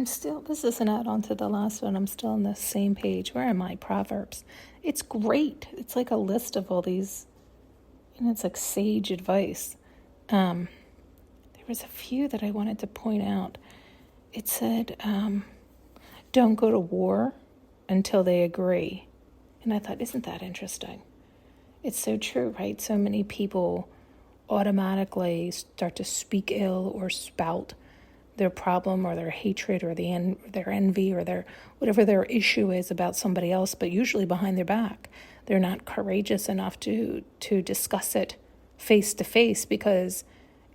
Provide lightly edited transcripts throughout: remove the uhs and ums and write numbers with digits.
this is an add-on to the last one. I'm still on the same page. Where am I? Proverbs. It's great. It's like a list of all these, it's like sage advice. There was a few that I wanted to point out. It said, don't go to war until they agree. And I thought, isn't that interesting? It's so true, right? So many people automatically start to speak ill or spout their problem or their hatred or their envy or their whatever their issue is about somebody else, but usually behind their back. They're not courageous enough to discuss it face to face because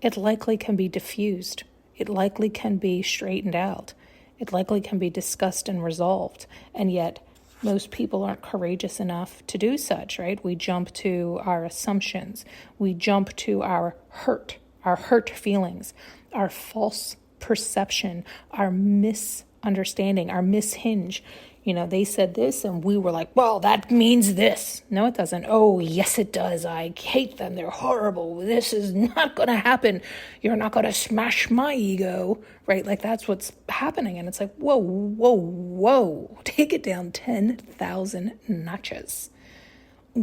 it likely can be diffused. It likely can be straightened out. It likely can be discussed and resolved. And yet most people aren't courageous enough to do such, right? We jump to our assumptions. We jump to our hurt feelings, our false perception, our misunderstanding, our mishinge. They said this and we were like, well, that means this. No, it doesn't. Oh, yes, it does. I hate them. They're horrible. This is not going to happen. You're not going to smash my ego, right? Like that's what's happening. And it's like, whoa, whoa, whoa. Take it down 10,000 notches.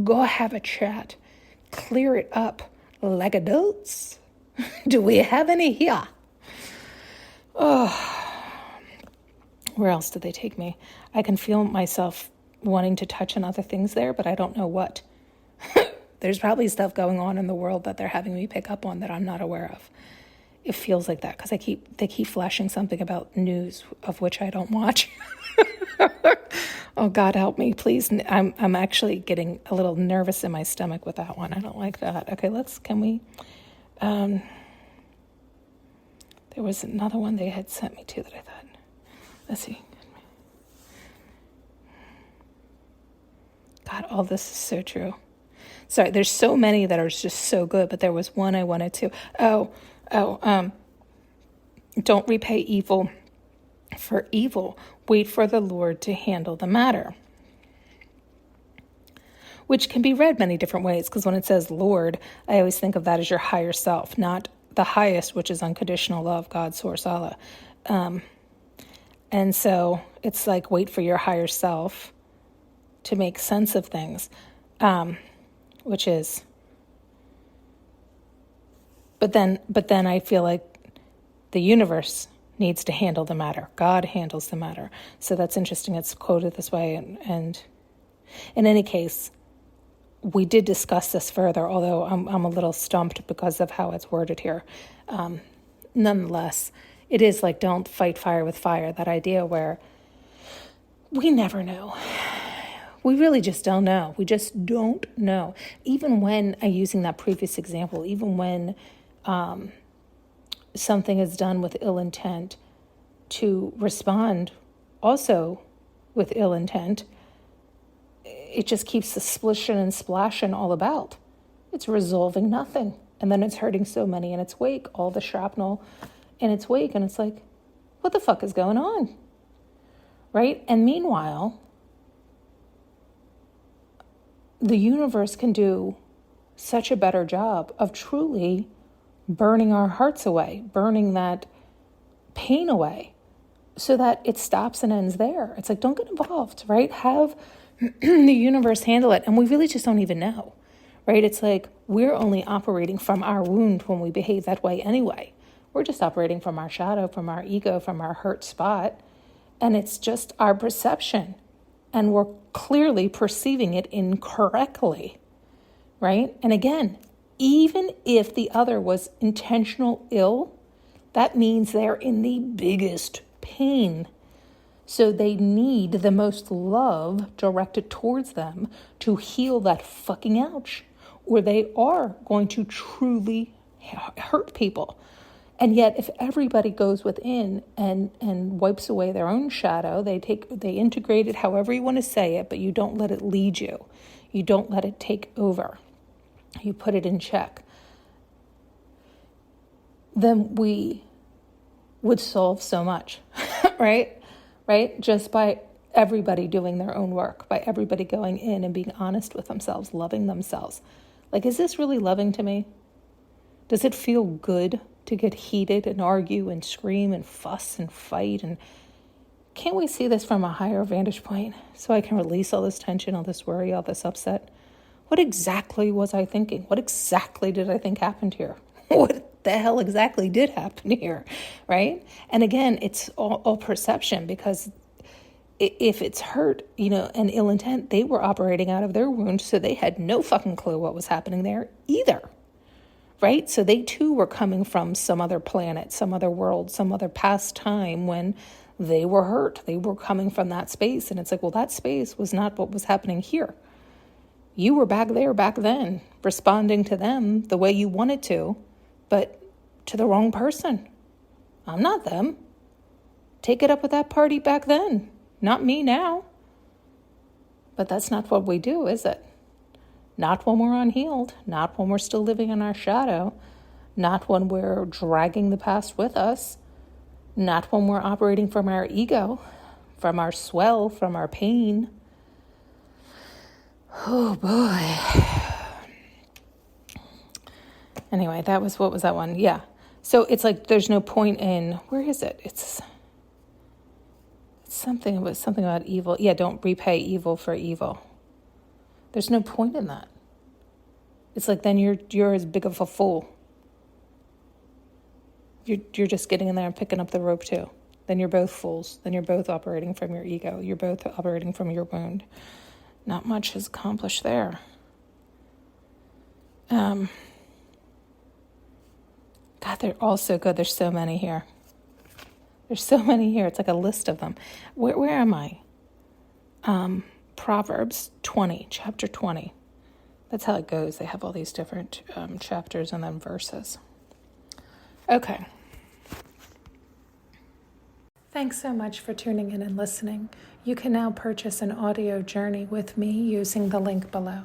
Go have a chat. Clear it up like adults. Do we have any here? Oh, where else did they take me? I can feel myself wanting to touch on other things there, but I don't know what. There's probably stuff going on in the world that they're having me pick up on that I'm not aware of. It feels like that because they keep flashing something about news of which I don't watch. Oh, God help me, please. I'm actually getting a little nervous in my stomach with that one. I don't like that. Okay, there was another one they had sent me to that I thought, let's see. God, all this is so true. Sorry, there's so many that are just so good, but there was one I wanted to. Don't repay evil for evil. Wait for the Lord to handle the matter. Which can be read many different ways, because when it says Lord, I always think of that as your higher self, not the highest, which is unconditional love, God, source, Allah. And so it's like wait for your higher self to make sense of things, which is, but then I feel like the universe needs to handle the matter. God handles the matter. So that's interesting. It's quoted this way. And in any case, we did discuss this further, although I'm a little stumped because of how it's worded here. Nonetheless, it is like don't fight fire with fire, that idea where we never know. We really just don't know. We just don't know. Even when, using that previous example, even when something is done with ill intent, to respond also with ill intent, it just keeps the splishing and splashing all about. It's resolving nothing. And then it's hurting so many in its wake, all the shrapnel in its wake. And it's like, what the fuck is going on? Right? And meanwhile, the universe can do such a better job of truly burning our hearts away, burning that pain away, so that it stops and ends there. It's like, don't get involved, right? Have the universe handle it. And we really just don't even know, right? It's like we're only operating from our wound when we behave that way anyway. We're just operating from our shadow, from our ego, from our hurt spot. And it's just our perception. And we're clearly perceiving it incorrectly, right? And again, even if the other was intentional ill, that means they're in the biggest pain. So they need the most love directed towards them to heal that fucking ouch, or they are going to truly hurt people. And yet, if everybody goes within and wipes away their own shadow, they integrate it however you want to say it, but you don't let it lead you. You don't let it take over. You put it in check. Then we would solve so much, right? Right? Just by everybody doing their own work, by everybody going in and being honest with themselves, loving themselves. Like, is this really loving to me? Does it feel good to get heated and argue and scream and fuss and fight and can't we see this from a higher vantage point so I can release all this tension, all this worry, all this upset? What exactly was I thinking? What exactly did I think happened here? What the hell exactly did happen here, right? And again, it's all perception, because if it's hurt, and ill intent, they were operating out of their wound, so they had no fucking clue what was happening there either, right? So they too were coming from some other planet, some other world, some other past time when they were hurt. They were coming from that space, and it's like, well, that space was not what was happening here. You were back there back then, responding to them the way you wanted to, but to the wrong person. I'm not them. Take it up with that party back then. Not me now. But that's not what we do, is it? Not when we're unhealed. Not when we're still living in our shadow. Not when we're dragging the past with us. Not when we're operating from our ego, from our swell, from our pain. Oh, boy. Anyway, what was that one? Yeah. So it's like there's no point in, where is it? It's something about evil. Yeah, don't repay evil for evil. There's no point in that. It's like then you're as big of a fool. You're just getting in there and picking up the rope too. Then you're both fools. Then you're both operating from your ego. You're both operating from your wound. Not much is accomplished there. God, they're all so good. There's so many here. There's so many here. It's like a list of them. Where am I? Proverbs 20, chapter 20. That's how it goes. They have all these different chapters and then verses. Okay. Thanks so much for tuning in and listening. You can now purchase an audio journey with me using the link below.